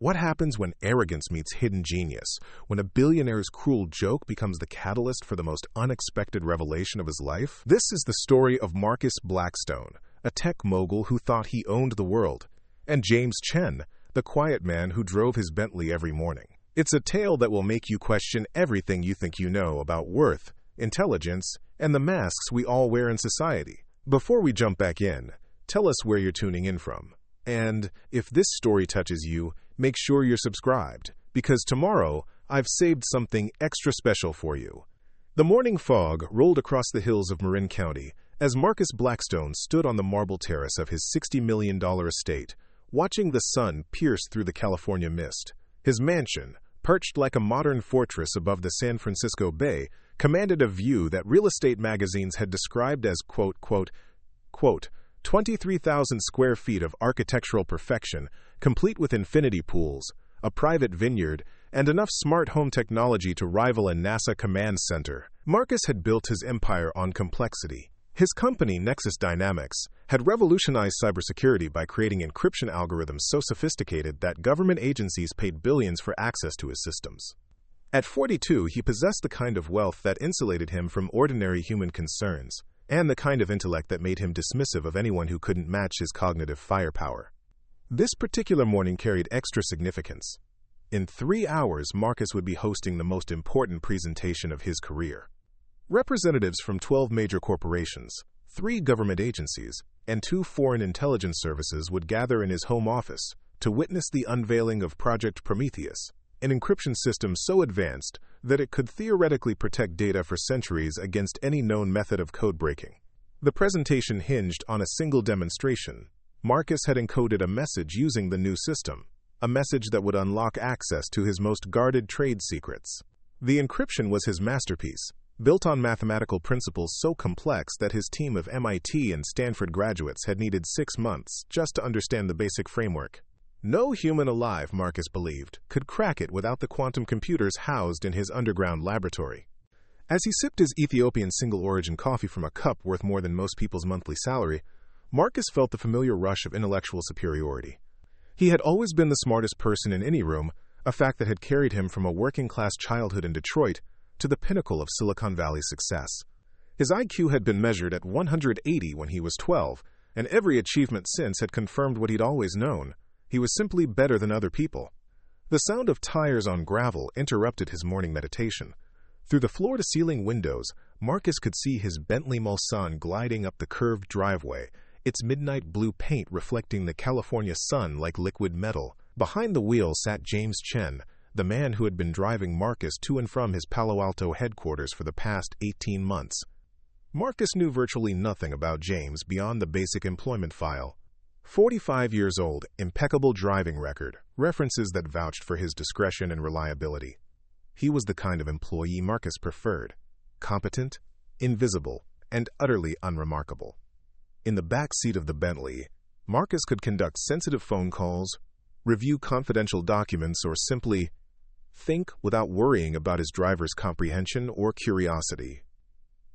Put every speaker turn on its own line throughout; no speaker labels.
What happens when arrogance meets hidden genius? When a billionaire's cruel joke becomes the catalyst for the most unexpected revelation of his life? This is the story of Marcus Blackstone, a tech mogul who thought he owned the world, and James Chen, the quiet man who drove his Bentley every morning. It's a tale that will make you question everything you think you know about worth, intelligence, and the masks we all wear in society. Before we jump back in, tell us where you're tuning in from. And if this story touches you, make sure you're subscribed, because tomorrow I've saved something extra special for you. The morning fog rolled across the hills of Marin County as Marcus Blackstone stood on the marble terrace of his $60 million estate, watching the sun pierce through the California mist. His mansion, perched like a modern fortress above the San Francisco Bay, commanded a view that real estate magazines had described as, quote, 23,000 square feet of architectural perfection, complete with infinity pools, a private vineyard, and enough smart home technology to rival a NASA command center. Marcus had built his empire on complexity. His company, Nexus Dynamics, had revolutionized cybersecurity by creating encryption algorithms so sophisticated that government agencies paid billions for access to his systems. At 42, he possessed the kind of wealth that insulated him from ordinary human concerns, and the kind of intellect that made him dismissive of anyone who couldn't match his cognitive firepower. This particular morning carried extra significance. In 3 hours, Marcus would be hosting the most important presentation of his career. Representatives from 12 major corporations, 3 government agencies, and 2 foreign intelligence services would gather in his home office to witness the unveiling of Project Prometheus, an encryption system so advanced that it could theoretically protect data for centuries against any known method of code breaking. The presentation hinged on a single demonstration. Marcus had encoded a message using the new system, a message that would unlock access to his most guarded trade secrets. The encryption was his masterpiece, built on mathematical principles so complex that his team of MIT and Stanford graduates had needed 6 months just to understand the basic framework. No human alive, Marcus believed, could crack it without the quantum computers housed in his underground laboratory. As he sipped his Ethiopian single-origin coffee from a cup worth more than most people's monthly salary, Marcus felt the familiar rush of intellectual superiority. He had always been the smartest person in any room, a fact that had carried him from a working-class childhood in Detroit to the pinnacle of Silicon Valley success. His IQ had been measured at 180 when he was 12, and every achievement since had confirmed what he'd always known. He was simply better than other people. The sound of tires on gravel interrupted his morning meditation. Through the floor-to-ceiling windows, Marcus could see his Bentley Mulsanne gliding up the curved driveway, its midnight blue paint reflecting the California sun like liquid metal. Behind the wheel sat James Chen, the man who had been driving Marcus to and from his Palo Alto headquarters for the past 18 months. Marcus knew virtually nothing about James beyond the basic employment file. 45 years old, impeccable driving record, references that vouched for his discretion and reliability. He was the kind of employee Marcus preferred: competent, invisible, and utterly unremarkable. In the back seat of the Bentley, Marcus could conduct sensitive phone calls, review confidential documents, or simply think without worrying about his driver's comprehension or curiosity.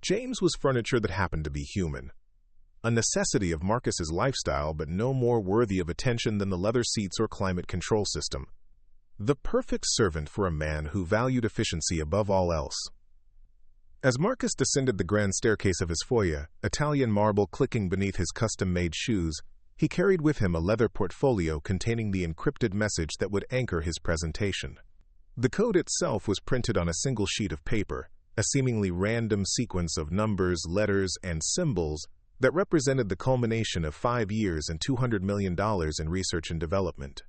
James was furniture that happened to be human. A necessity of Marcus's lifestyle, but no more worthy of attention than the leather seats or climate control system. The perfect servant for a man who valued efficiency above all else. As Marcus descended the grand staircase of his foyer, Italian marble clicking beneath his custom-made shoes, he carried with him a leather portfolio containing the encrypted message that would anchor his presentation. The code itself was printed on a single sheet of paper, a seemingly random sequence of numbers, letters, and symbols that represented the culmination of 5 years and $200 million in research and development.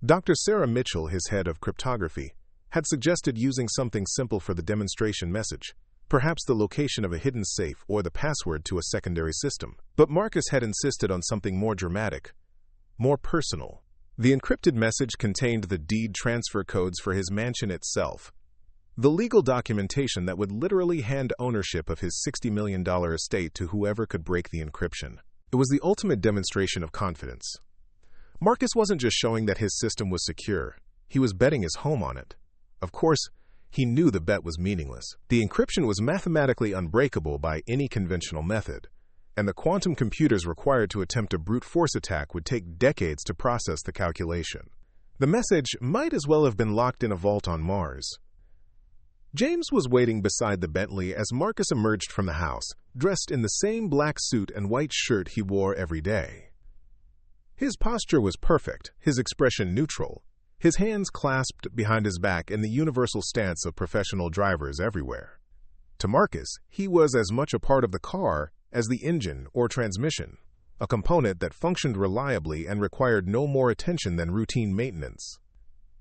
Dr. Sarah Mitchell, his head of cryptography, had suggested using something simple for the demonstration message, perhaps the location of a hidden safe or the password to a secondary system. But Marcus had insisted on something more dramatic, more personal. The encrypted message contained the deed transfer codes for his mansion itself, the legal documentation that would literally hand ownership of his $60 million estate to whoever could break the encryption. It was the ultimate demonstration of confidence. Marcus wasn't just showing that his system was secure, he was betting his home on it. Of course, he knew the bet was meaningless. The encryption was mathematically unbreakable by any conventional method, and the quantum computers required to attempt a brute force attack would take decades to process the calculation. The message might as well have been locked in a vault on Mars. James was waiting beside the Bentley as Marcus emerged from the house, dressed in the same black suit and white shirt he wore every day. His posture was perfect, his expression neutral, his hands clasped behind his back in the universal stance of professional drivers everywhere. To Marcus, he was as much a part of the car as the engine or transmission, a component that functioned reliably and required no more attention than routine maintenance.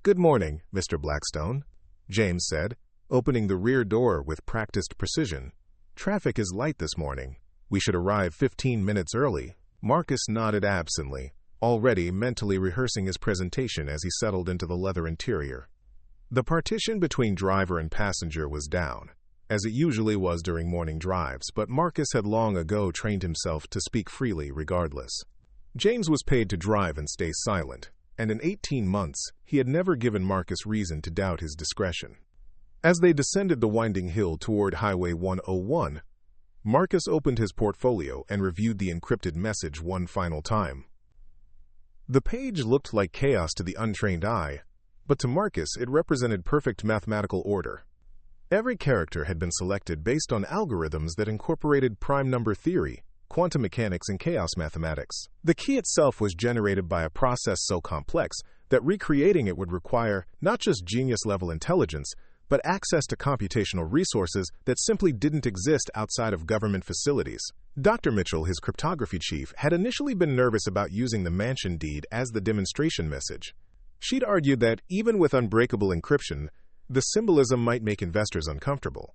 "Good morning, Mr. Blackstone," James said, opening the rear door with practiced precision. "Traffic is light this morning. We should arrive 15 minutes early." Marcus nodded absently, already mentally rehearsing his presentation as he settled into the leather interior. The partition between driver and passenger was down, as it usually was during morning drives, but Marcus had long ago trained himself to speak freely regardless. James was paid to drive and stay silent, and in 18 months he had never given Marcus reason to doubt his discretion. As they descended the winding hill toward Highway 101, Marcus opened his portfolio and reviewed the encrypted message one final time. The page looked like chaos to the untrained eye, but to Marcus it represented perfect mathematical order. Every character had been selected based on algorithms that incorporated prime number theory, quantum mechanics, and chaos mathematics. The key itself was generated by a process so complex that recreating it would require not just genius-level intelligence, but access to computational resources that simply didn't exist outside of government facilities. Dr. Mitchell, his cryptography chief, had initially been nervous about using the mansion deed as the demonstration message. She'd argued that even with unbreakable encryption, the symbolism might make investors uncomfortable.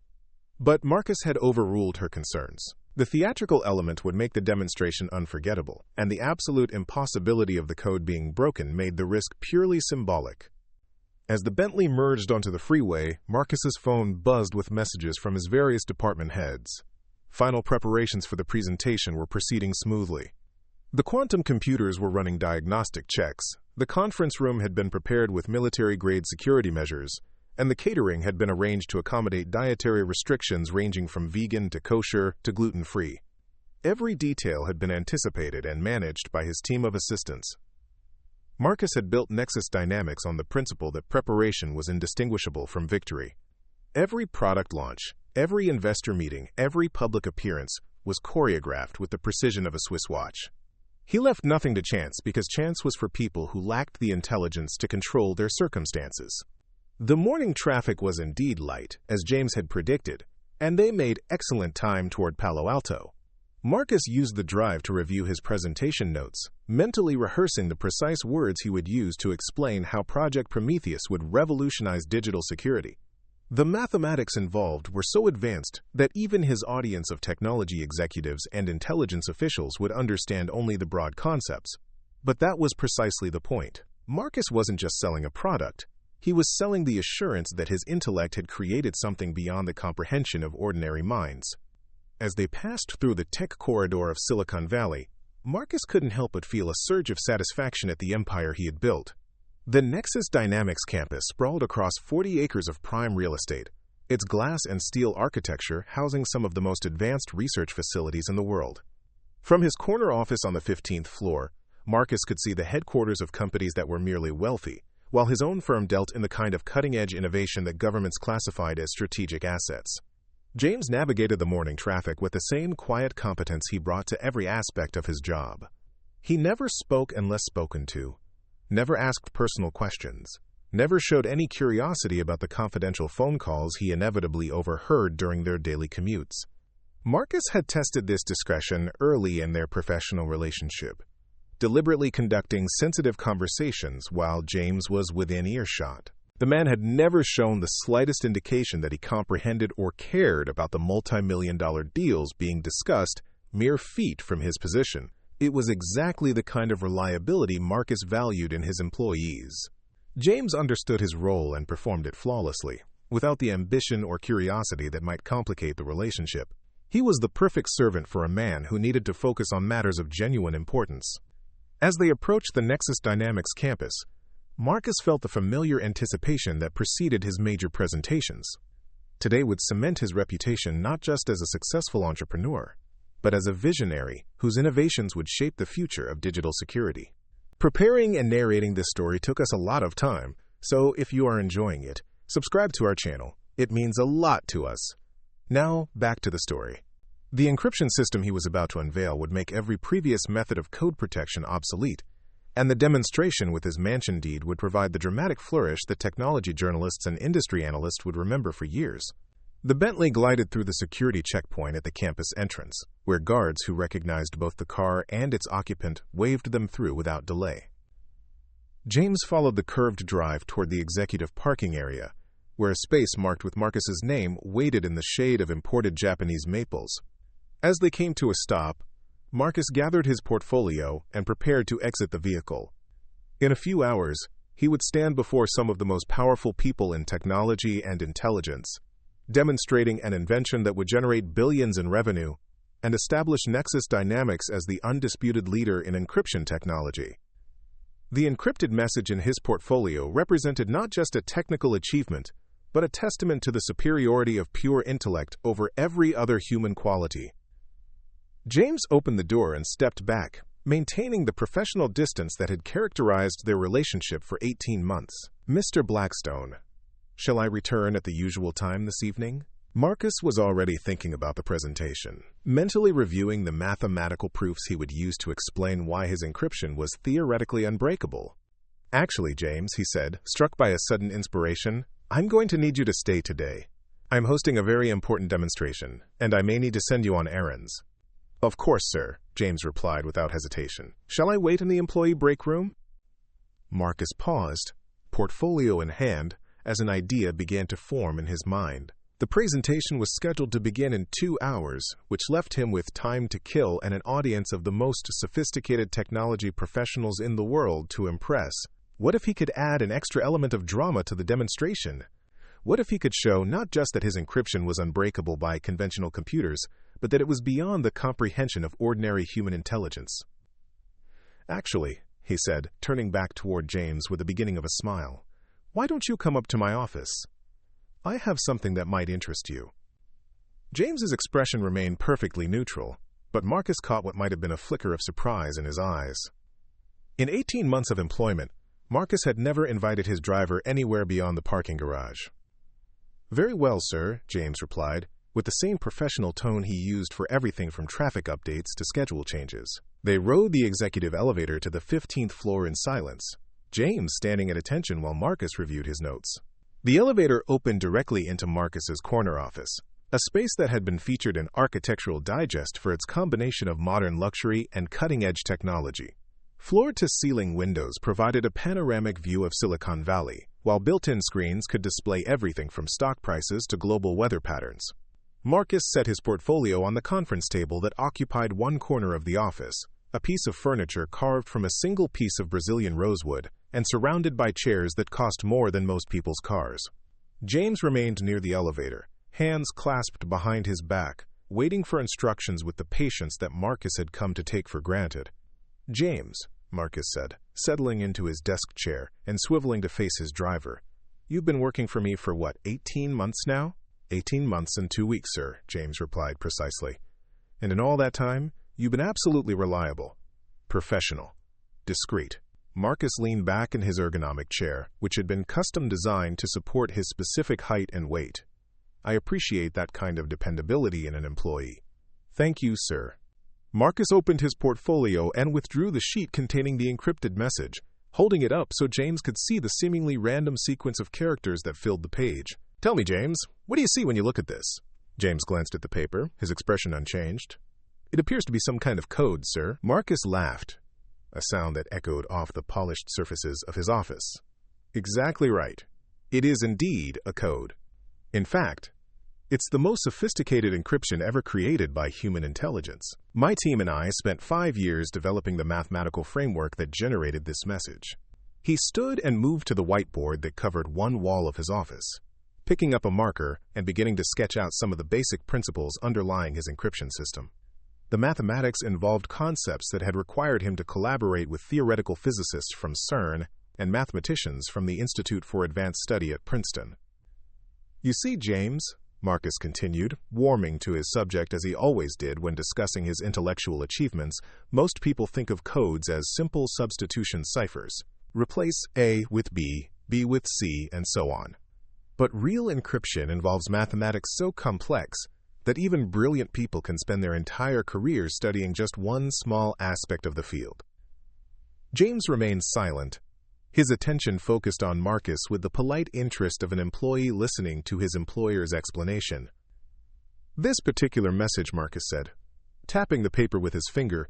But Marcus had overruled her concerns. The theatrical element would make the demonstration unforgettable, and the absolute impossibility of the code being broken made the risk purely symbolic. As the Bentley merged onto the freeway, Marcus's phone buzzed with messages from his various department heads. Final preparations for the presentation were proceeding smoothly. The quantum computers were running diagnostic checks, the conference room had been prepared with military-grade security measures, and the catering had been arranged to accommodate dietary restrictions ranging from vegan to kosher to gluten-free. Every detail had been anticipated and managed by his team of assistants. Marcus had built Nexus Dynamics on the principle that preparation was indistinguishable from victory. Every product launch, every investor meeting, every public appearance was choreographed with the precision of a Swiss watch. He left nothing to chance because chance was for people who lacked the intelligence to control their circumstances. The morning traffic was indeed light, as James had predicted, and they made excellent time toward Palo Alto. Marcus used the drive to review his presentation notes, mentally rehearsing the precise words he would use to explain how Project Prometheus would revolutionize digital security. The mathematics involved were so advanced that even his audience of technology executives and intelligence officials would understand only the broad concepts. But that was precisely the point. Marcus wasn't just selling a product. He was selling the assurance that his intellect had created something beyond the comprehension of ordinary minds. As they passed through the tech corridor of Silicon Valley, Marcus couldn't help but feel a surge of satisfaction at the empire he had built. The Nexus Dynamics campus sprawled across 40 acres of prime real estate, its glass and steel architecture housing some of the most advanced research facilities in the world. From his corner office on the 15th floor, Marcus could see the headquarters of companies that were merely wealthy, while his own firm dealt in the kind of cutting-edge innovation that governments classified as strategic assets. James navigated the morning traffic with the same quiet competence he brought to every aspect of his job. He never spoke unless spoken to, never asked personal questions, never showed any curiosity about the confidential phone calls he inevitably overheard during their daily commutes. Marcus had tested this discretion early in their professional relationship, deliberately conducting sensitive conversations while James was within earshot. The man had never shown the slightest indication that he comprehended or cared about the multi-million-dollar deals being discussed mere feet from his position. It was exactly the kind of reliability Marcus valued in his employees. James understood his role and performed it flawlessly, without the ambition or curiosity that might complicate the relationship. He was the perfect servant for a man who needed to focus on matters of genuine importance. As they approached the Nexus Dynamics campus, Marcus felt the familiar anticipation that preceded his major presentations. Today would cement his reputation not just as a successful entrepreneur, but as a visionary whose innovations would shape the future of digital security. Preparing and narrating this story took us a lot of time, so if you are enjoying it, subscribe to our channel. It means a lot to us. Now, back to the story. The encryption system he was about to unveil would make every previous method of code protection obsolete, and the demonstration with his mansion deed would provide the dramatic flourish that technology journalists and industry analysts would remember for years. The Bentley glided through the security checkpoint at the campus entrance, where guards who recognized both the car and its occupant waved them through without delay. James followed the curved drive toward the executive parking area, where a space marked with Marcus's name waited in the shade of imported Japanese maples. As they came to a stop, Marcus gathered his portfolio and prepared to exit the vehicle. In a few hours, he would stand before some of the most powerful people in technology and intelligence, demonstrating an invention that would generate billions in revenue and establish Nexus Dynamics as the undisputed leader in encryption technology. The encrypted message in his portfolio represented not just a technical achievement, but a testament to the superiority of pure intellect over every other human quality. James opened the door and stepped back, maintaining the professional distance that had characterized their relationship for 18 months. "Mr. Blackstone, shall I return at the usual time this evening?" Marcus was already thinking about the presentation, mentally reviewing the mathematical proofs he would use to explain why his encryption was theoretically unbreakable. "Actually, James," he said, struck by a sudden inspiration, "I'm going to need you to stay today. I'm hosting a very important demonstration, and I may need to send you on errands." "Of course, sir," James replied without hesitation. "Shall I wait in the employee break room?" Marcus paused, portfolio in hand, as an idea began to form in his mind. The presentation was scheduled to begin in 2 hours, which left him with time to kill and an audience of the most sophisticated technology professionals in the world to impress. What if he could add an extra element of drama to the demonstration? What if he could show not just that his encryption was unbreakable by conventional computers, but that it was beyond the comprehension of ordinary human intelligence? "Actually," he said, turning back toward James with the beginning of a smile, "why don't you come up to my office? I have something that might interest you." James's expression remained perfectly neutral, but Marcus caught what might have been a flicker of surprise in his eyes. In 18 months of employment, Marcus had never invited his driver anywhere beyond the parking garage. "Very well, sir," James replied, with the same professional tone he used for everything from traffic updates to schedule changes. They rode the executive elevator to the 15th floor in silence, James standing at attention while Marcus reviewed his notes. The elevator opened directly into Marcus's corner office, a space that had been featured in Architectural Digest for its combination of modern luxury and cutting-edge technology. Floor-to-ceiling windows provided a panoramic view of Silicon Valley, while built-in screens could display everything from stock prices to global weather patterns. Marcus set his portfolio on the conference table that occupied one corner of the office, a piece of furniture carved from a single piece of Brazilian rosewood and surrounded by chairs that cost more than most people's cars. James remained near the elevator, hands clasped behind his back, waiting for instructions with the patience that Marcus had come to take for granted. "James," Marcus said, settling into his desk chair and swiveling to face his driver, "you've been working for me for what, 18 months now?" 18 months and 2 weeks, sir," James replied precisely. "And in all that time, you've been absolutely reliable, professional, discreet." Marcus leaned back in his ergonomic chair, which had been custom designed to support his specific height and weight. "I appreciate that kind of dependability in an employee." "Thank you, sir." Marcus opened his portfolio and withdrew the sheet containing the encrypted message, holding it up so James could see the seemingly random sequence of characters that filled the page. "Tell me, James, what do you see when you look at this?" James glanced at the paper, his expression unchanged. "It appears to be some kind of code, sir." Marcus laughed, a sound that echoed off the polished surfaces of his office. "Exactly right. It is indeed a code. In fact, it's the most sophisticated encryption ever created by human intelligence. My team and I spent 5 years developing the mathematical framework that generated this message." He stood and moved to the whiteboard that covered one wall of his office, picking up a marker and beginning to sketch out some of the basic principles underlying his encryption system. The mathematics involved concepts that had required him to collaborate with theoretical physicists from CERN and mathematicians from the Institute for Advanced Study at Princeton. "You see, James," Marcus continued, warming to his subject as he always did when discussing his intellectual achievements. Most people think of codes as simple substitution ciphers. Replace A with B, B with C, and so on. But real encryption involves mathematics so complex that even brilliant people can spend their entire careers studying just one small aspect of the field. James remained silent, his attention focused on Marcus with the polite interest of an employee listening to his employer's explanation. "This particular message," Marcus said, tapping the paper with his finger,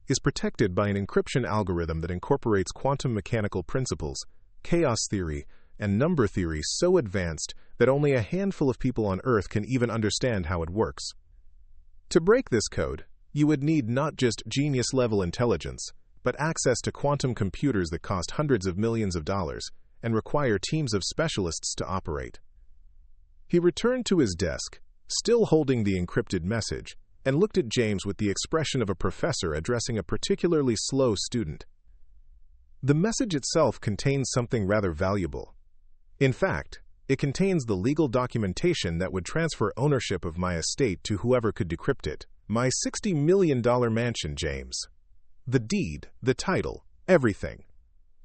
"is protected by an encryption algorithm that incorporates quantum mechanical principles, chaos theory, and number theory so advanced that only a handful of people on Earth can even understand how it works. To break this code, you would need not just genius-level intelligence, but access to quantum computers that cost hundreds of millions of dollars and require teams of specialists to operate." He returned to his desk, still holding the encrypted message, and looked at James with the expression of a professor addressing a particularly slow student. The message itself contains something rather valuable. In fact, it contains the legal documentation that would transfer ownership of my estate to whoever could decrypt it. My $60 million mansion, James. The deed, the title, everything.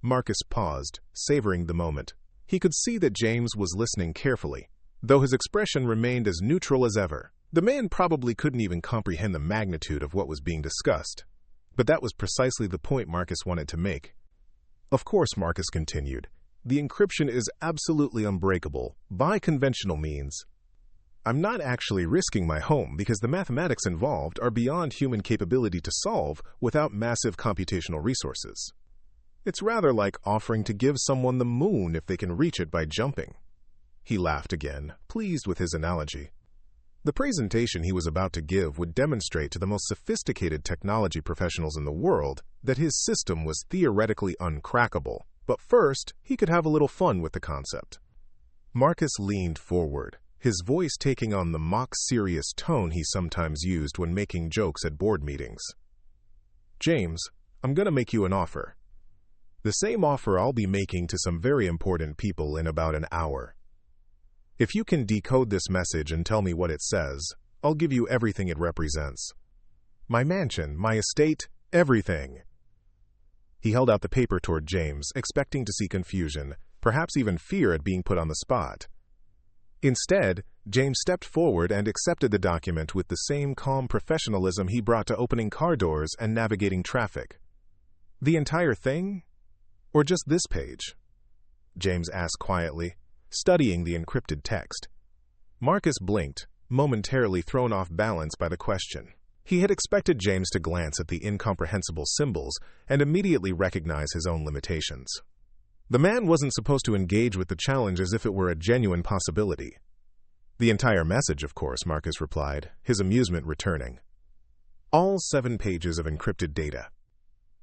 Marcus paused, savoring the moment. He could see that James was listening carefully, though his expression remained as neutral as ever. The man probably couldn't even comprehend the magnitude of what was being discussed. But that was precisely the point Marcus wanted to make. "Of course," Marcus continued, "the encryption is absolutely unbreakable, by conventional means. I'm not actually risking my home because the mathematics involved are beyond human capability to solve without massive computational resources. It's rather like offering to give someone the moon if they can reach it by jumping." He laughed again, pleased with his analogy. The presentation he was about to give would demonstrate to the most sophisticated technology professionals in the world that his system was theoretically uncrackable. But first, he could have a little fun with the concept. Marcus leaned forward, his voice taking on the mock-serious tone he sometimes used when making jokes at board meetings. "James, I'm going to make you an offer. The same offer I'll be making to some very important people in about an hour. If you can decode this message and tell me what it says, I'll give you everything it represents. My mansion, my estate, everything." He held out the paper toward James, expecting to see confusion, perhaps even fear at being put on the spot. Instead, James stepped forward and accepted the document with the same calm professionalism he brought to opening car doors and navigating traffic. "The entire thing? Or just this page?" James asked quietly, studying the encrypted text. Marcus blinked, momentarily thrown off balance by the question. He had expected James to glance at the incomprehensible symbols and immediately recognize his own limitations. The man wasn't supposed to engage with the challenge as if it were a genuine possibility. "The entire message, of course," Marcus replied, his amusement returning. "All 7 pages of encrypted data.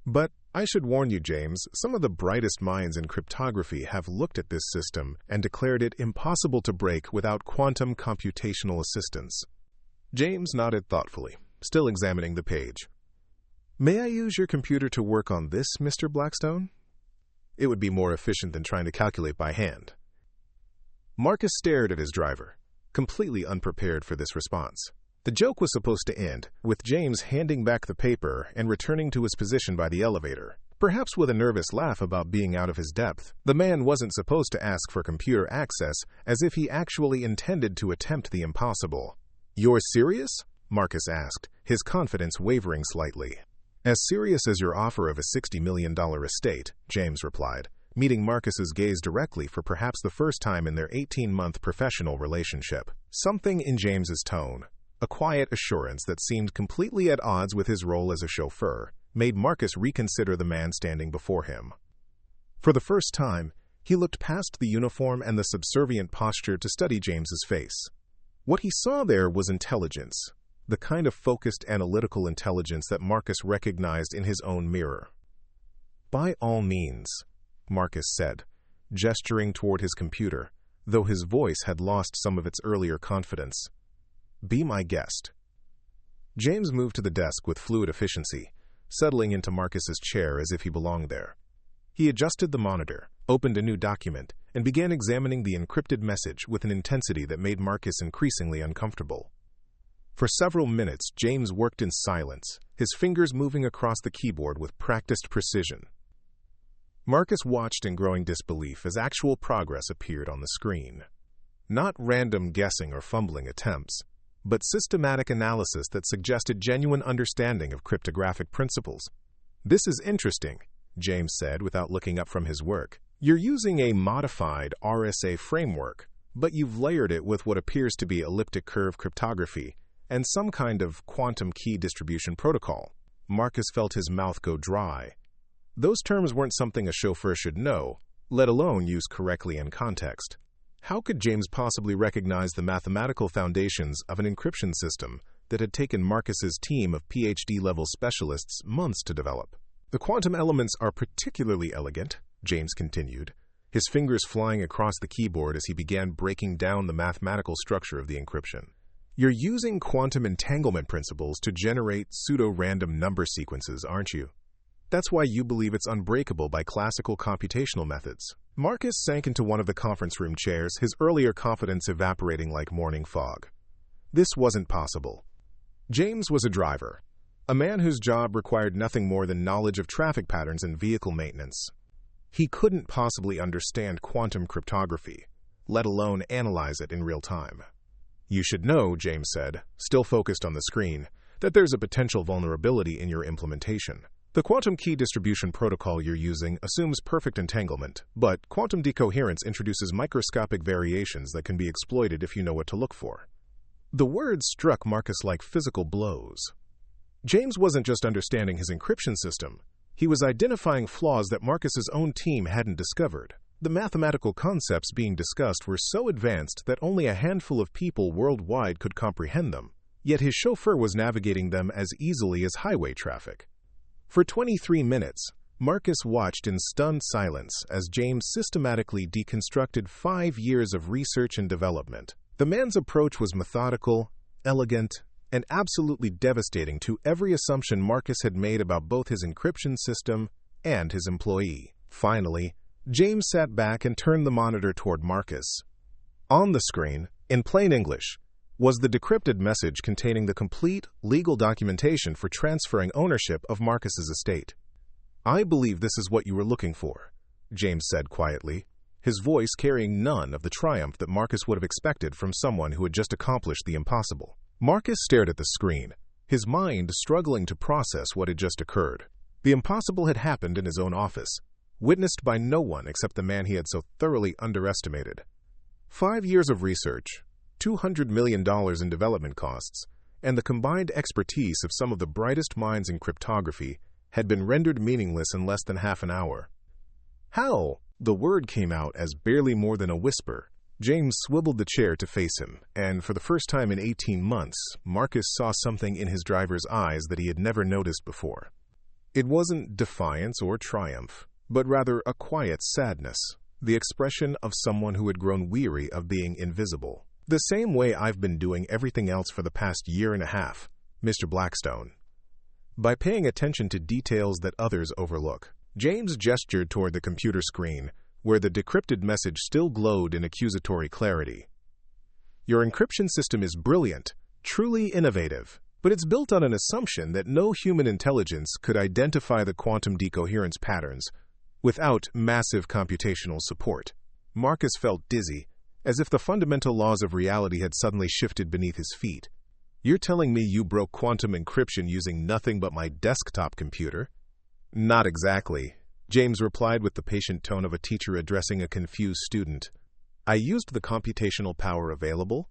But I should warn you, James, some of the brightest minds in cryptography have looked at this system and declared it impossible to break without quantum computational assistance." James nodded thoughtfully, still examining the page. "May I use your computer to work on this, Mr. Blackstone? It would be more efficient than trying to calculate by hand." Marcus stared at his driver, completely unprepared for this response. The joke was supposed to end with James handing back the paper and returning to his position by the elevator, perhaps with a nervous laugh about being out of his depth. The man wasn't supposed to ask for computer access as if he actually intended to attempt the impossible. "You're serious?" Marcus asked, his confidence wavering slightly. "As serious as your offer of a $60 million estate," James replied, meeting Marcus's gaze directly for perhaps the first time in their 18-month professional relationship. Something in James's tone, a quiet assurance that seemed completely at odds with his role as a chauffeur, made Marcus reconsider the man standing before him. For the first time, he looked past the uniform and the subservient posture to study James's face. What he saw there was intelligence, the kind of focused analytical intelligence that Marcus recognized in his own mirror. "By all means," Marcus said, gesturing toward his computer, though his voice had lost some of its earlier confidence. "Be my guest." James moved to the desk with fluid efficiency, settling into Marcus's chair as if he belonged there. He adjusted the monitor, opened a new document, and began examining the encrypted message with an intensity that made Marcus increasingly uncomfortable. For several minutes, James worked in silence, his fingers moving across the keyboard with practiced precision. Marcus watched in growing disbelief as actual progress appeared on the screen. Not random guessing or fumbling attempts, but systematic analysis that suggested genuine understanding of cryptographic principles. "This is interesting," James said without looking up from his work. "You're using a modified RSA framework, but you've layered it with what appears to be elliptic curve cryptography and some kind of quantum key distribution protocol." Marcus felt his mouth go dry. Those terms weren't something a chauffeur should know, let alone use correctly in context. How could James possibly recognize the mathematical foundations of an encryption system that had taken Marcus's team of PhD-level specialists months to develop? "The quantum elements are particularly elegant," James continued, his fingers flying across the keyboard as he began breaking down the mathematical structure of the encryption. "You're using quantum entanglement principles to generate pseudo-random number sequences, aren't you? That's why you believe it's unbreakable by classical computational methods." Marcus sank into one of the conference room chairs, his earlier confidence evaporating like morning fog. This wasn't possible. James was a driver, a man whose job required nothing more than knowledge of traffic patterns and vehicle maintenance. He couldn't possibly understand quantum cryptography, let alone analyze it in real time. "You should know," James said, still focused on the screen, "that there's a potential vulnerability in your implementation. The quantum key distribution protocol you're using assumes perfect entanglement, but quantum decoherence introduces microscopic variations that can be exploited if you know what to look for." The words struck Marcus like physical blows. James wasn't just understanding his encryption system, he was identifying flaws that Marcus's own team hadn't discovered. The mathematical concepts being discussed were so advanced that only a handful of people worldwide could comprehend them, yet his chauffeur was navigating them as easily as highway traffic. For 23 minutes, Marcus watched in stunned silence as James systematically deconstructed 5 years of research and development. The man's approach was methodical, elegant, and absolutely devastating to every assumption Marcus had made about both his encryption system and his employee. Finally, James sat back and turned the monitor toward Marcus. On the screen, in plain English, was the decrypted message containing the complete legal documentation for transferring ownership of Marcus's estate. "I believe this is what you were looking for," James said quietly, his voice carrying none of the triumph that Marcus would have expected from someone who had just accomplished the impossible. Marcus stared at the screen, his mind struggling to process what had just occurred. The impossible had happened in his own office, witnessed by no one except the man he had so thoroughly underestimated. 5 years of research, $200 million in development costs, and the combined expertise of some of the brightest minds in cryptography had been rendered meaningless in less than half an hour. "How?" The word came out as barely more than a whisper. James swiveled the chair to face him, and for the first time in 18 months, Marcus saw something in his driver's eyes that he had never noticed before. It wasn't defiance or triumph, but rather a quiet sadness, the expression of someone who had grown weary of being invisible. "The same way I've been doing everything else for the past year and a half, Mr. Blackstone. By paying attention to details that others overlook." James gestured toward the computer screen, where the decrypted message still glowed in accusatory clarity. "Your encryption system is brilliant, truly innovative, but it's built on an assumption that no human intelligence could identify the quantum decoherence patterns without massive computational support." Marcus felt dizzy, as if the fundamental laws of reality had suddenly shifted beneath his feet. "You're telling me you broke quantum encryption using nothing but my desktop computer?" "Not exactly," James replied with the patient tone of a teacher addressing a confused student. "I used the computational power available,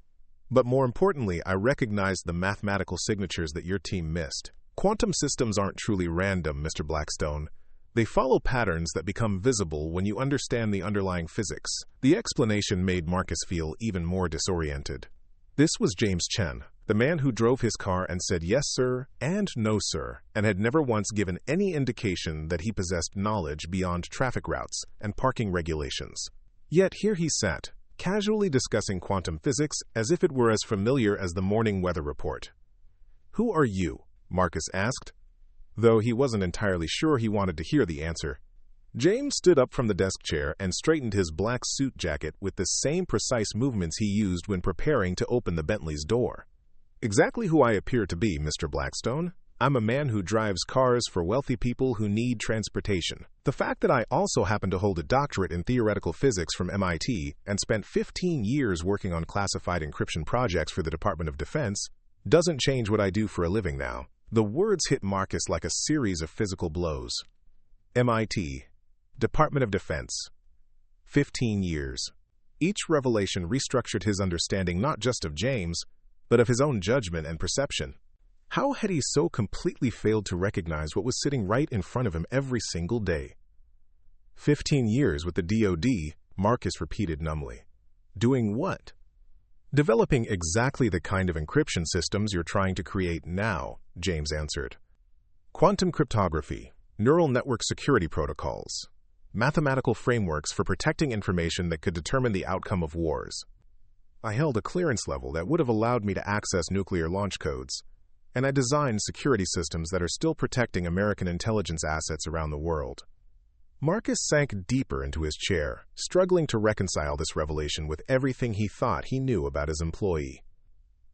but more importantly, I recognized the mathematical signatures that your team missed. Quantum systems aren't truly random, Mr. Blackstone. They follow patterns that become visible when you understand the underlying physics." The explanation made Marcus feel even more disoriented. This was James Chen, the man who drove his car and said yes, sir, and no, sir, and had never once given any indication that he possessed knowledge beyond traffic routes and parking regulations. Yet here he sat, casually discussing quantum physics as if it were as familiar as the morning weather report. "Who are you?" Marcus asked, though he wasn't entirely sure he wanted to hear the answer. James stood up from the desk chair and straightened his black suit jacket with the same precise movements he used when preparing to open the Bentley's door. "Exactly who I appear to be, Mr. Blackstone. I'm a man who drives cars for wealthy people who need transportation. The fact that I also happen to hold a doctorate in theoretical physics from MIT and spent 15 years working on classified encryption projects for the Department of Defense doesn't change what I do for a living now." The words hit Marcus like a series of physical blows. MIT, Department of Defense. 15 years. Each revelation restructured his understanding not just of James, but of his own judgment and perception. How had he so completely failed to recognize what was sitting right in front of him every single day? 15 years with the DoD, Marcus repeated numbly. Doing what? Developing exactly the kind of encryption systems you're trying to create now, James answered. Quantum cryptography, neural network security protocols, mathematical frameworks for protecting information that could determine the outcome of wars. I held a clearance level that would have allowed me to access nuclear launch codes, and I designed security systems that are still protecting American intelligence assets around the world. Marcus sank deeper into his chair, struggling to reconcile this revelation with everything he thought he knew about his employee.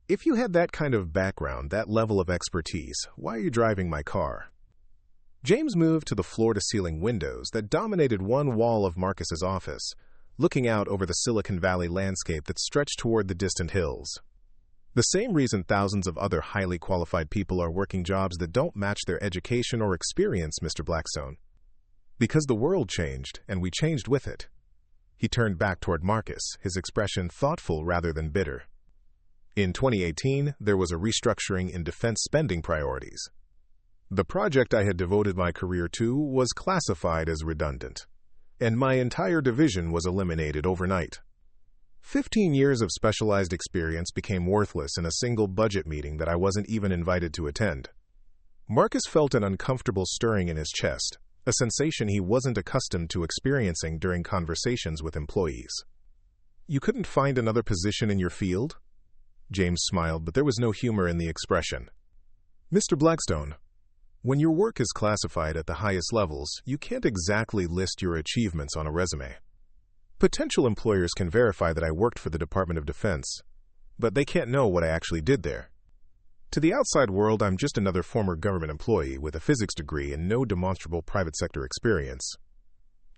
"If you had that kind of background, that level of expertise, why are you driving my car?" James moved to the floor-to-ceiling windows that dominated one wall of Marcus's office, looking out over the Silicon Valley landscape that stretched toward the distant hills. The same reason thousands of other highly qualified people are working jobs that don't match their education or experience, Mr. Blackstone. Because the world changed, and we changed with it. He turned back toward Marcus, his expression thoughtful rather than bitter. In 2018, there was a restructuring in defense spending priorities. The project I had devoted my career to was classified as redundant, and my entire division was eliminated overnight. 15 years of specialized experience became worthless in a single budget meeting that I wasn't even invited to attend. Marcus felt an uncomfortable stirring in his chest, a sensation he wasn't accustomed to experiencing during conversations with employees. "You couldn't find another position in your field?" James smiled, but there was no humor in the expression. "Mr. Blackstone, when your work is classified at the highest levels, you can't exactly list your achievements on a resume. Potential employers can verify that I worked for the Department of Defense, but they can't know what I actually did there. To the outside world, I'm just another former government employee with a physics degree and no demonstrable private sector experience."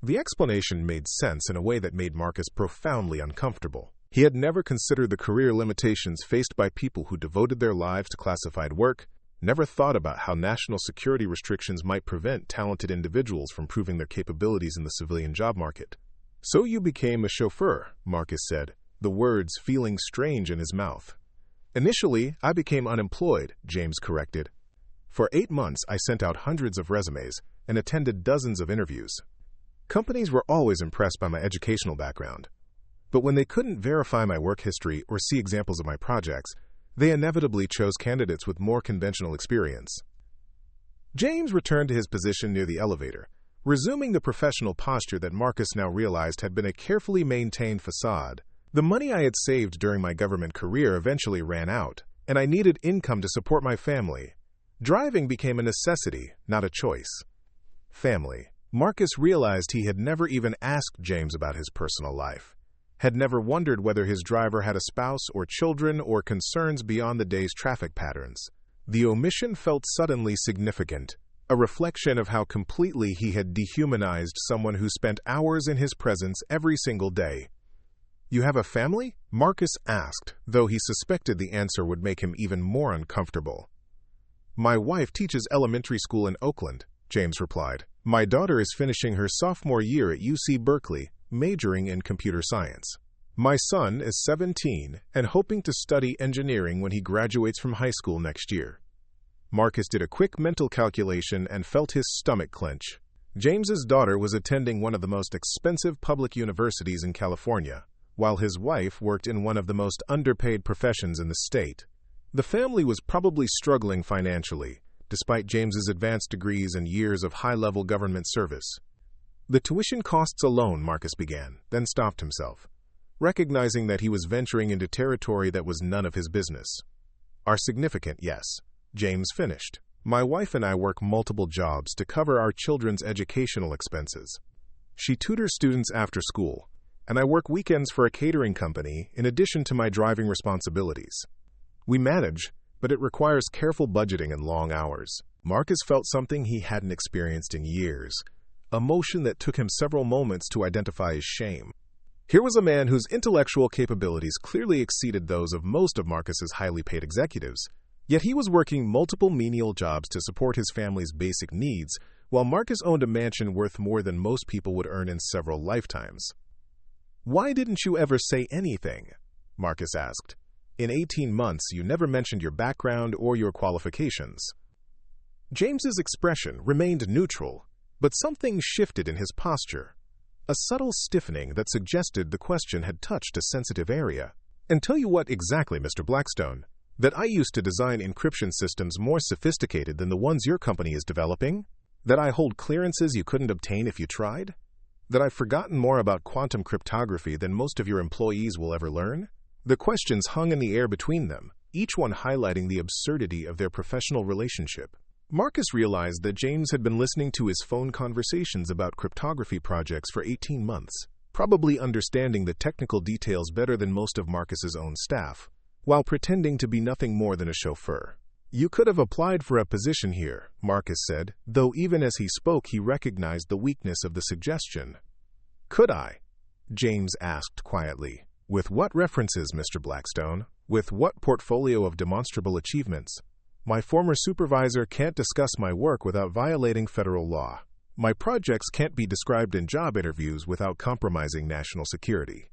The explanation made sense in a way that made Marcus profoundly uncomfortable. He had never considered the career limitations faced by people who devoted their lives to classified work, never thought about how national security restrictions might prevent talented individuals from proving their capabilities in the civilian job market. "So you became a chauffeur," Marcus said, the words feeling strange in his mouth. "Initially, I became unemployed," James corrected. "For 8 months, I sent out hundreds of resumes and attended dozens of interviews. Companies were always impressed by my educational background. But when they couldn't verify my work history or see examples of my projects, they inevitably chose candidates with more conventional experience." James returned to his position near the elevator, resuming the professional posture that Marcus now realized had been a carefully maintained facade. "The money I had saved during my government career eventually ran out, and I needed income to support my family. Driving became a necessity, not a choice." Family. Marcus realized he had never even asked James about his personal life, had never wondered whether his driver had a spouse or children or concerns beyond the day's traffic patterns. The omission felt suddenly significant, a reflection of how completely he had dehumanized someone who spent hours in his presence every single day. "You have a family?" Marcus asked, though he suspected the answer would make him even more uncomfortable. "My wife teaches elementary school in Oakland," James replied. "My daughter is finishing her sophomore year at UC Berkeley, majoring in computer science. My son is 17 and hoping to study engineering when he graduates from high school next year." Marcus did a quick mental calculation and felt his stomach clench. James's daughter was attending one of the most expensive public universities in California, while his wife worked in one of the most underpaid professions in the state. The family was probably struggling financially, despite James's advanced degrees and years of high-level government service. "The tuition costs alone," Marcus began, then stopped himself, recognizing that he was venturing into territory that was none of his business. "Are significant, yes," James finished. "My wife and I work multiple jobs to cover our children's educational expenses. She tutors students after school, and I work weekends for a catering company in addition to my driving responsibilities. We manage, but it requires careful budgeting and long hours. Marcus felt something he hadn't experienced in years, a motion that took him several moments to identify as shame. Here was a man whose intellectual capabilities clearly exceeded those of most of Marcus's highly paid executives, yet he was working multiple menial jobs to support his family's basic needs, while Marcus owned a mansion worth more than most people would earn in several lifetimes. "Why didn't you ever say anything?" Marcus asked. "In 18 months, you never mentioned your background or your qualifications." James's expression remained neutral, but something shifted in his posture. A subtle stiffening that suggested the question had touched a sensitive area. "And tell you what exactly, Mr. Blackstone, that I used to design encryption systems more sophisticated than the ones your company is developing? That I hold clearances you couldn't obtain if you tried? That I've forgotten more about quantum cryptography than most of your employees will ever learn?" The questions hung in the air between them, each one highlighting the absurdity of their professional relationship. Marcus realized that James had been listening to his phone conversations about cryptography projects for 18 months, probably understanding the technical details better than most of Marcus's own staff, while pretending to be nothing more than a chauffeur. "You could have applied for a position here," Marcus said, though even as he spoke he recognized the weakness of the suggestion. "Could I?" James asked quietly. "With what references, Mr. Blackstone? With what portfolio of demonstrable achievements? My former supervisor can't discuss my work without violating federal law. My projects can't be described in job interviews without compromising national security.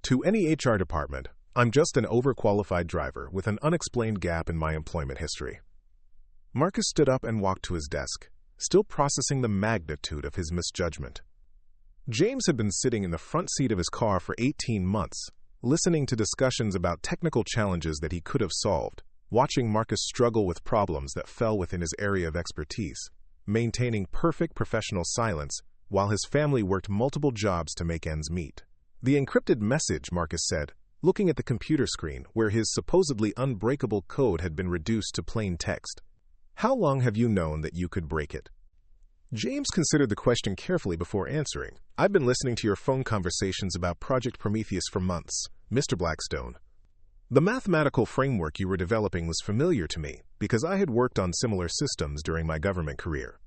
To any HR department, I'm just an overqualified driver with an unexplained gap in my employment history." Marcus stood up and walked to his desk, still processing the magnitude of his misjudgment. James had been sitting in the front seat of his car for 18 months, listening to discussions about technical challenges that he could have solved, watching Marcus struggle with problems that fell within his area of expertise, maintaining perfect professional silence while his family worked multiple jobs to make ends meet. "The encrypted message," Marcus said, looking at the computer screen where his supposedly unbreakable code had been reduced to plain text. "How long have you known that you could break it?" James considered the question carefully before answering. "I've been listening to your phone conversations about Project Prometheus for months, Mr. Blackstone. The mathematical framework you were developing was familiar to me because I had worked on similar systems during my government career.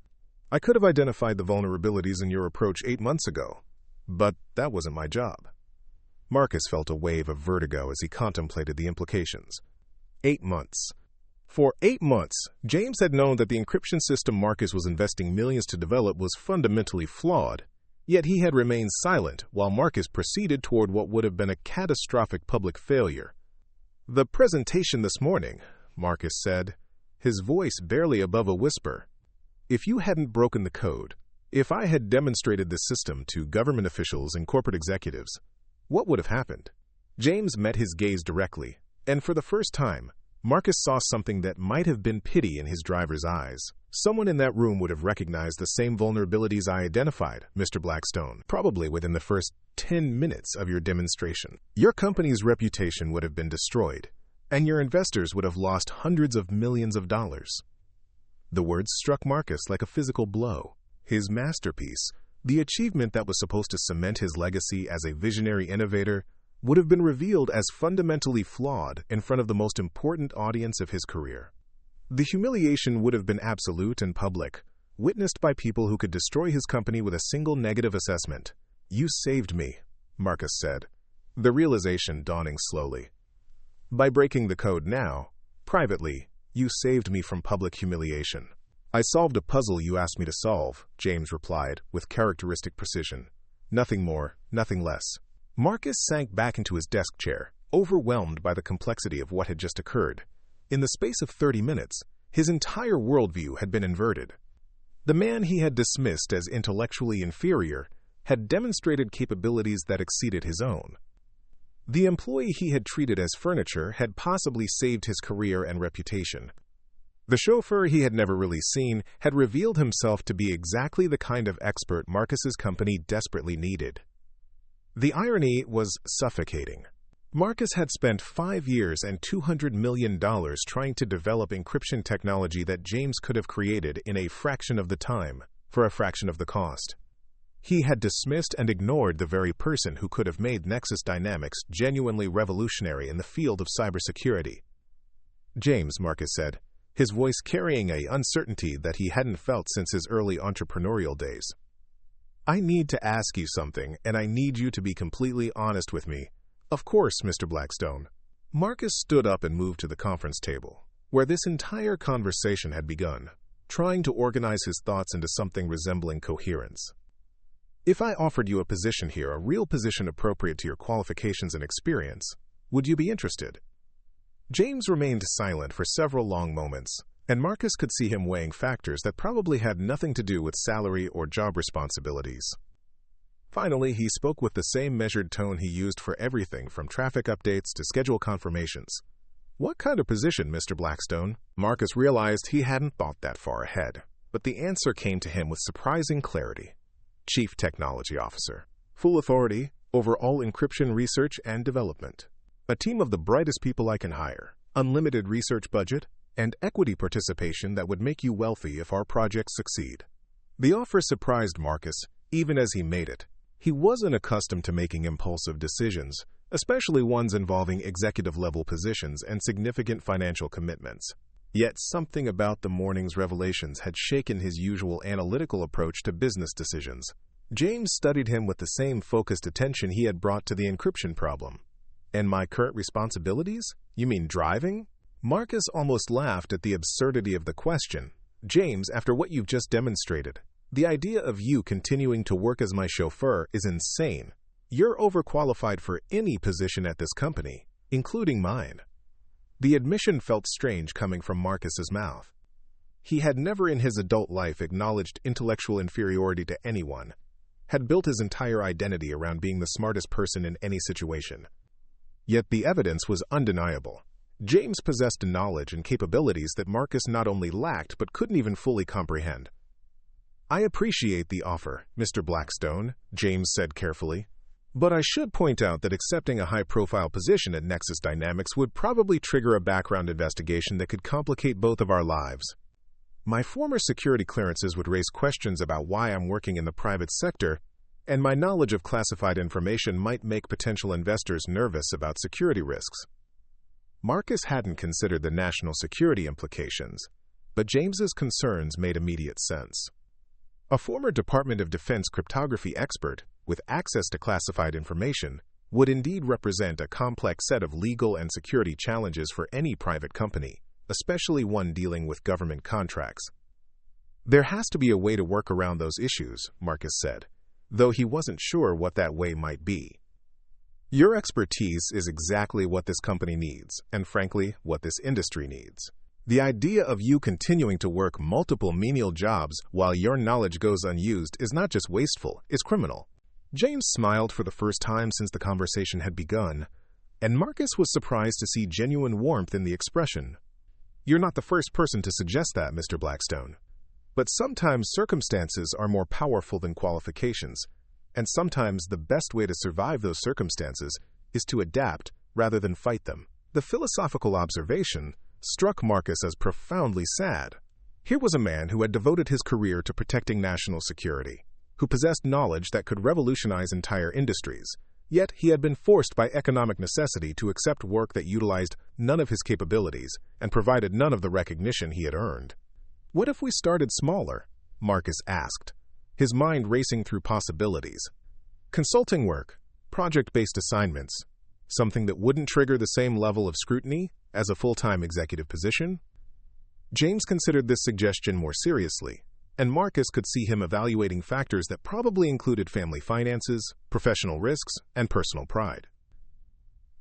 I could have identified the vulnerabilities in your approach 8 months ago, but that wasn't my job." Marcus felt a wave of vertigo as he contemplated the implications. 8 months. For 8 months, James had known that the encryption system Marcus was investing millions to develop was fundamentally flawed, yet he had remained silent while Marcus proceeded toward what would have been a catastrophic public failure. "The presentation this morning," Marcus said, his voice barely above a whisper. "If you hadn't broken the code, if I had demonstrated this system to government officials and corporate executives, what would have happened?" James met his gaze directly, and for the first time, Marcus saw something that might have been pity in his driver's eyes. "Someone in that room would have recognized the same vulnerabilities I identified, Mr. Blackstone, probably within the first 10 minutes of your demonstration. Your company's reputation would have been destroyed, and your investors would have lost hundreds of millions of dollars." The words struck Marcus like a physical blow. His masterpiece, the achievement that was supposed to cement his legacy as a visionary innovator, would have been revealed as fundamentally flawed in front of the most important audience of his career. The humiliation would have been absolute and public, witnessed by people who could destroy his company with a single negative assessment. "You saved me," Marcus said, the realization dawning slowly. "By breaking the code now, privately, you saved me from public humiliation." "I solved a puzzle you asked me to solve," James replied, with characteristic precision. "Nothing more, nothing less." Marcus sank back into his desk chair, overwhelmed by the complexity of what had just occurred. In the space of 30 minutes, his entire worldview had been inverted. The man he had dismissed as intellectually inferior had demonstrated capabilities that exceeded his own. The employee he had treated as furniture had possibly saved his career and reputation. The chauffeur he had never really seen had revealed himself to be exactly the kind of expert Marcus's company desperately needed. The irony was suffocating. Marcus had spent 5 years and $200 million trying to develop encryption technology that James could have created in a fraction of the time, for a fraction of the cost. He had dismissed and ignored the very person who could have made Nexus Dynamics genuinely revolutionary in the field of cybersecurity. "James," Marcus said, his voice carrying an uncertainty that he hadn't felt since his early entrepreneurial days. "I need to ask you something, and I need you to be completely honest with me." "Of course, Mr. Blackstone." Marcus stood up and moved to the conference table, where this entire conversation had begun, trying to organize his thoughts into something resembling coherence. "If I offered you a position here, a real position appropriate to your qualifications and experience, would you be interested?" James remained silent for several long moments, and Marcus could see him weighing factors that probably had nothing to do with salary or job responsibilities. Finally, he spoke with the same measured tone he used for everything from traffic updates to schedule confirmations. "What kind of position, Mr. Blackstone?" Marcus realized he hadn't thought that far ahead, but the answer came to him with surprising clarity. "Chief Technology Officer. Full authority over all encryption research and development. A team of the brightest people I can hire. Unlimited research budget, and equity participation that would make you wealthy if our projects succeed." The offer surprised Marcus, even as he made it. He wasn't accustomed to making impulsive decisions, especially ones involving executive-level positions and significant financial commitments. Yet something about the morning's revelations had shaken his usual analytical approach to business decisions. James studied him with the same focused attention he had brought to the encryption problem. "And my current responsibilities? You mean driving?" Marcus almost laughed at the absurdity of the question. "James, after what you've just demonstrated, the idea of you continuing to work as my chauffeur is insane. You're overqualified for any position at this company, including mine." The admission felt strange coming from Marcus's mouth. He had never in his adult life acknowledged intellectual inferiority to anyone, had built his entire identity around being the smartest person in any situation. Yet the evidence was undeniable. James possessed knowledge and capabilities that Marcus not only lacked but couldn't even fully comprehend. "I appreciate the offer, Mr. Blackstone," James said carefully. "But I should point out that accepting a high-profile position at Nexus Dynamics would probably trigger a background investigation that could complicate both of our lives. My former security clearances would raise questions about why I'm working in the private sector, and my knowledge of classified information might make potential investors nervous about security risks." Marcus hadn't considered the national security implications, but James's concerns made immediate sense. A former Department of Defense cryptography expert with access to classified information would indeed represent a complex set of legal and security challenges for any private company, especially one dealing with government contracts. "There has to be a way to work around those issues," Marcus said, though he wasn't sure what that way might be. "Your expertise is exactly what this company needs, and frankly, what this industry needs. The idea of you continuing to work multiple menial jobs while your knowledge goes unused is not just wasteful, it's criminal." James smiled for the first time since the conversation had begun, and Marcus was surprised to see genuine warmth in the expression. "You're not the first person to suggest that, Mr. Blackstone. But sometimes circumstances are more powerful than qualifications, and sometimes the best way to survive those circumstances is to adapt rather than fight them." The philosophical observation struck Marcus as profoundly sad. Here was a man who had devoted his career to protecting national security, who possessed knowledge that could revolutionize entire industries, yet he had been forced by economic necessity to accept work that utilized none of his capabilities and provided none of the recognition he had earned. "What if we started smaller?" Marcus asked, his mind racing through possibilities. Consulting work, project-based assignments, something that wouldn't trigger the same level of scrutiny as a full-time executive position? James considered this suggestion more seriously, and Marcus could see him evaluating factors that probably included family finances, professional risks, and personal pride.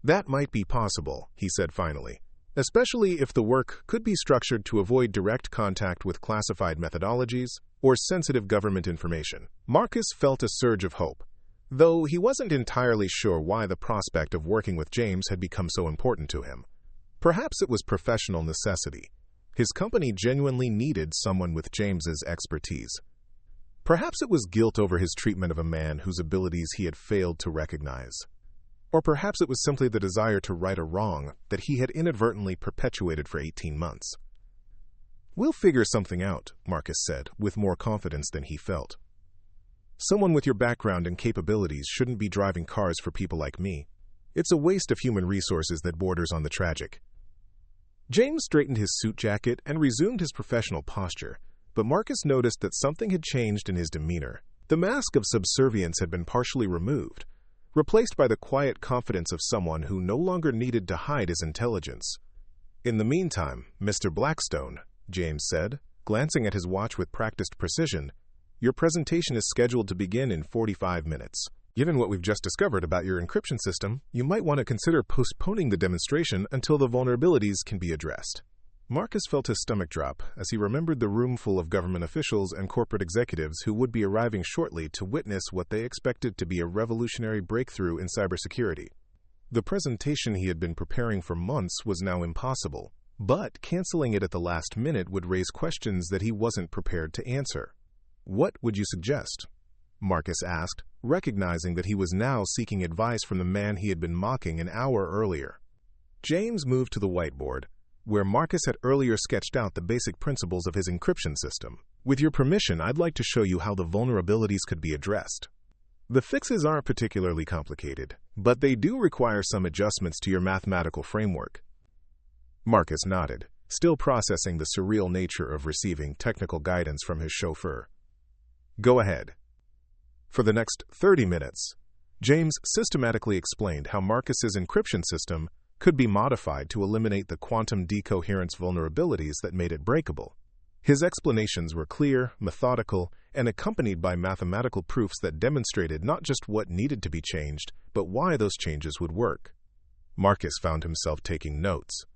"That might be possible," he said finally, "especially if the work could be structured to avoid direct contact with classified methodologies or sensitive government information." Marcus felt a surge of hope, though he wasn't entirely sure why the prospect of working with James had become so important to him. Perhaps it was professional necessity. His company genuinely needed someone with James's expertise. Perhaps it was guilt over his treatment of a man whose abilities he had failed to recognize. Or perhaps it was simply the desire to right a wrong that he had inadvertently perpetuated for 18 months. "We'll figure something out," Marcus said, with more confidence than he felt. Someone with your background and capabilities shouldn't be driving cars for people like me. It's a waste of human resources that borders on the tragic. James straightened his suit jacket and resumed his professional posture, but Marcus noticed that something had changed in his demeanor. The mask of subservience had been partially removed, replaced by the quiet confidence of someone who no longer needed to hide his intelligence. "In the meantime, Mr. Blackstone," James said, glancing at his watch with practiced precision, "your presentation is scheduled to begin in 45 minutes. Given what we've just discovered about your encryption system, you might want to consider postponing the demonstration until the vulnerabilities can be addressed." Marcus felt his stomach drop as he remembered the room full of government officials and corporate executives who would be arriving shortly to witness what they expected to be a revolutionary breakthrough in cybersecurity. The presentation he had been preparing for months was now impossible, but canceling it at the last minute would raise questions that he wasn't prepared to answer. "What would you suggest?" Marcus asked, recognizing that he was now seeking advice from the man he had been mocking an hour earlier. James moved to the whiteboard, where Marcus had earlier sketched out the basic principles of his encryption system. "With your permission, I'd like to show you how the vulnerabilities could be addressed. The fixes aren't particularly complicated, but they do require some adjustments to your mathematical framework." Marcus nodded, still processing the surreal nature of receiving technical guidance from his chauffeur. "Go ahead." For the next 30 minutes, James systematically explained how Marcus's encryption system could be modified to eliminate the quantum decoherence vulnerabilities that made it breakable. His explanations were clear, methodical, and accompanied by mathematical proofs that demonstrated not just what needed to be changed, but why those changes would work. Marcus found himself taking notes,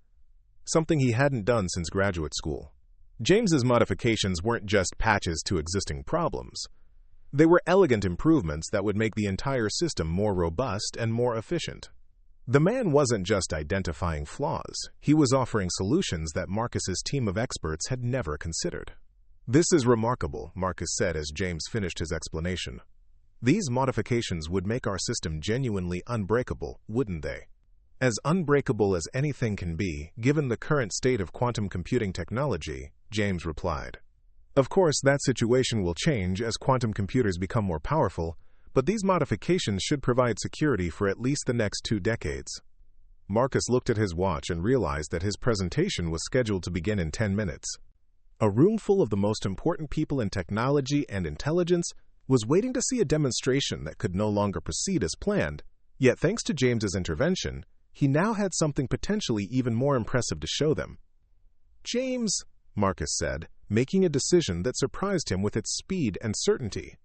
something he hadn't done since graduate school. James's modifications weren't just patches to existing problems. They were elegant improvements that would make the entire system more robust and more efficient. The man wasn't just identifying flaws, he was offering solutions that Marcus's team of experts had never considered. "This is remarkable," Marcus said as James finished his explanation. "These modifications would make our system genuinely unbreakable, wouldn't they?" "As unbreakable as anything can be, given the current state of quantum computing technology," James replied. "Of course, that situation will change as quantum computers become more powerful, but these modifications should provide security for at least the next 2 decades. Marcus looked at his watch and realized that his presentation was scheduled to begin in 10 minutes. A room full of the most important people in technology and intelligence was waiting to see a demonstration that could no longer proceed as planned, yet thanks to James's intervention, he now had something potentially even more impressive to show them. "James," Marcus said, making a decision that surprised him with its speed and certainty,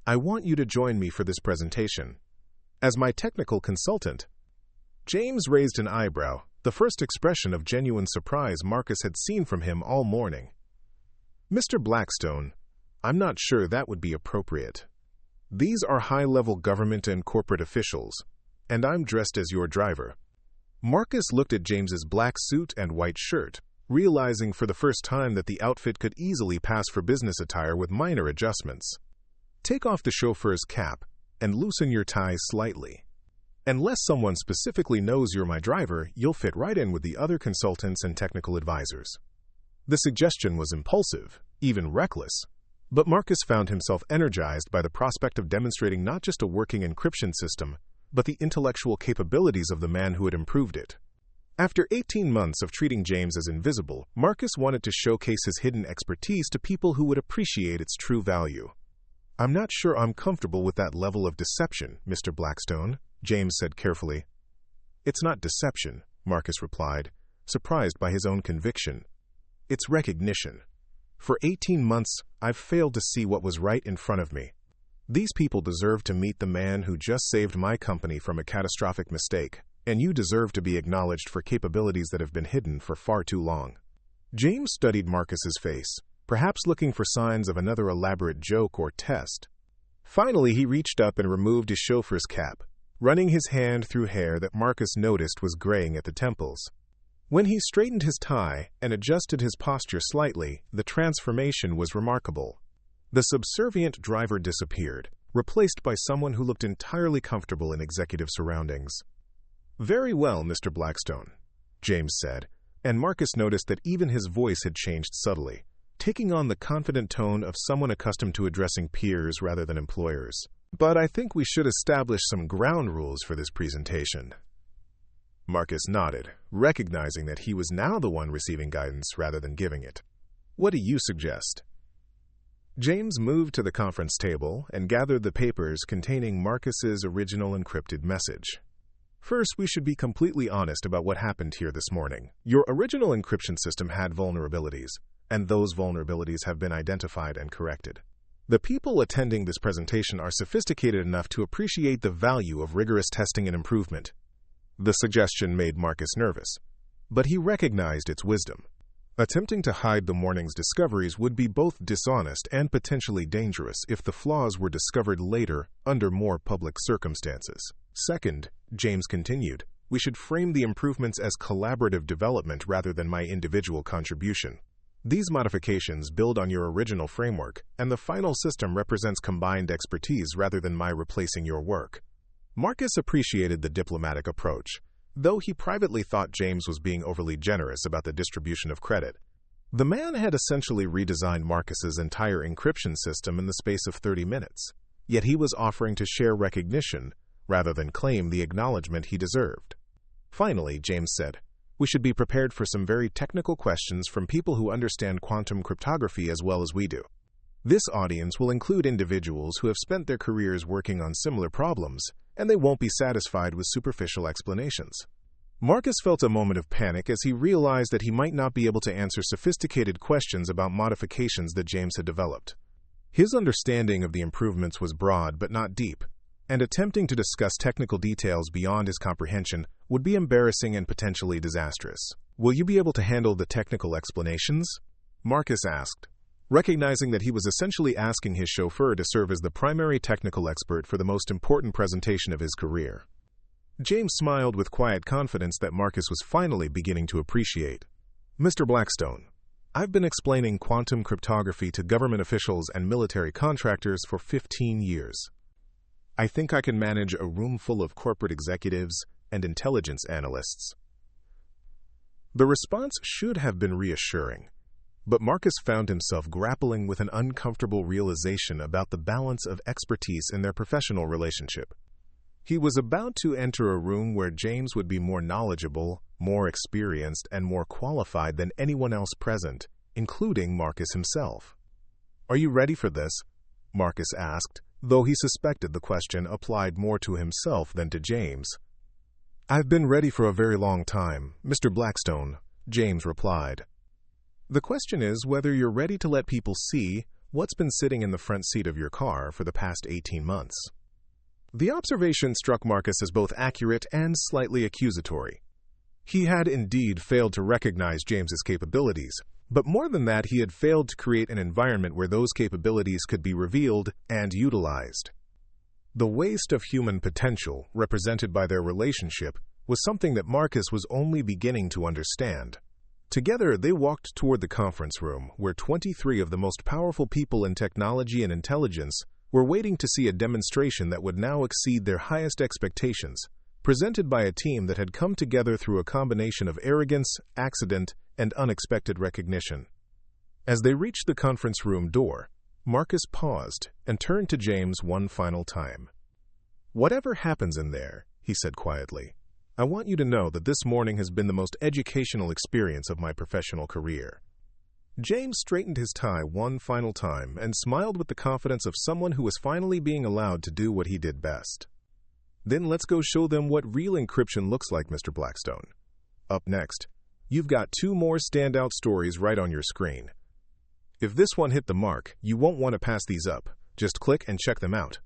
"I want you to join me for this presentation. As my technical consultant." James raised an eyebrow, the first expression of genuine surprise Marcus had seen from him all morning. "Mr. Blackstone, I'm not sure that would be appropriate. These are high-level government and corporate officials, and I'm dressed as your driver." Marcus looked at James's black suit and white shirt, realizing for the first time that the outfit could easily pass for business attire with minor adjustments. "Take off the chauffeur's cap and loosen your tie slightly. Unless someone specifically knows you're my driver, you'll fit right in with the other consultants and technical advisors." The suggestion was impulsive, even reckless, but Marcus found himself energized by the prospect of demonstrating not just a working encryption system, but the intellectual capabilities of the man who had improved it. After 18 months of treating James as invisible, Marcus wanted to showcase his hidden expertise to people who would appreciate its true value. "I'm not sure I'm comfortable with that level of deception, Mr. Blackstone," James said carefully. "It's not deception," Marcus replied, surprised by his own conviction. "It's recognition. For 18 months, I've failed to see what was right in front of me. These people deserve to meet the man who just saved my company from a catastrophic mistake, and you deserve to be acknowledged for capabilities that have been hidden for far too long." James studied Marcus's face, perhaps looking for signs of another elaborate joke or test. Finally, he reached up and removed his chauffeur's cap, running his hand through hair that Marcus noticed was graying at the temples. When he straightened his tie and adjusted his posture slightly, the transformation was remarkable. The subservient driver disappeared, replaced by someone who looked entirely comfortable in executive surroundings. "Very well, Mr. Blackstone," James said, and Marcus noticed that even his voice had changed subtly, taking on the confident tone of someone accustomed to addressing peers rather than employers. But I think we should establish some ground rules for this presentation. Marcus nodded, recognizing that he was now the one receiving guidance rather than giving it. What do you suggest? James moved to the conference table and gathered the papers containing Marcus's original encrypted message. First, we should be completely honest about what happened here this morning. Your original encryption system had vulnerabilities, and those vulnerabilities have been identified and corrected. The people attending this presentation are sophisticated enough to appreciate the value of rigorous testing and improvement. The suggestion made Marcus nervous, but he recognized its wisdom. Attempting to hide the morning's discoveries would be both dishonest and potentially dangerous if the flaws were discovered later under more public circumstances. Second, James continued, we should frame the improvements as collaborative development rather than my individual contribution. These modifications build on your original framework, and the final system represents combined expertise rather than my replacing your work. Marcus appreciated the diplomatic approach, though he privately thought James was being overly generous about the distribution of credit. The man had essentially redesigned Marcus's entire encryption system in the space of 30 minutes, yet he was offering to share recognition rather than claim the acknowledgement he deserved. Finally, James said, we should be prepared for some very technical questions from people who understand quantum cryptography as well as we do. This audience will include individuals who have spent their careers working on similar problems, and they won't be satisfied with superficial explanations. Marcus felt a moment of panic as he realized that he might not be able to answer sophisticated questions about modifications that James had developed. His understanding of the improvements was broad but not deep, and attempting to discuss technical details beyond his comprehension would be embarrassing and potentially disastrous. Will you be able to handle the technical explanations? Marcus asked, recognizing that he was essentially asking his chauffeur to serve as the primary technical expert for the most important presentation of his career. James smiled with quiet confidence that Marcus was finally beginning to appreciate. Mr. Blackstone, I've been explaining quantum cryptography to government officials and military contractors for 15 years. I think I can manage a room full of corporate executives and intelligence analysts. The response should have been reassuring, but Marcus found himself grappling with an uncomfortable realization about the balance of expertise in their professional relationship. He was about to enter a room where James would be more knowledgeable, more experienced, and more qualified than anyone else present, including Marcus himself. Are you ready for this? Marcus asked, though he suspected the question applied more to himself than to James. I've been ready for a very long time, Mr. Blackstone, James replied. The question is whether you're ready to let people see what's been sitting in the front seat of your car for the past 18 months. The observation struck Marcus as both accurate and slightly accusatory. He had indeed failed to recognize James's capabilities, but more than that, he had failed to create an environment where those capabilities could be revealed and utilized. The waste of human potential represented by their relationship was something that Marcus was only beginning to understand. Together, they walked toward the conference room, where 23 of the most powerful people in technology and intelligence were waiting to see a demonstration that would now exceed their highest expectations, presented by a team that had come together through a combination of arrogance, accident, and unexpected recognition. As they reached the conference room door, Marcus paused and turned to James one final time. Whatever happens in there, he said quietly, I want you to know that this morning has been the most educational experience of my professional career. James straightened his tie one final time and smiled with the confidence of someone who was finally being allowed to do what he did best. Then let's go show them what real encryption looks like, Mr. Blackstone. Up next, you've got 2 more standout stories right on your screen. If this one hit the mark, you won't want to pass these up. Just click and check them out.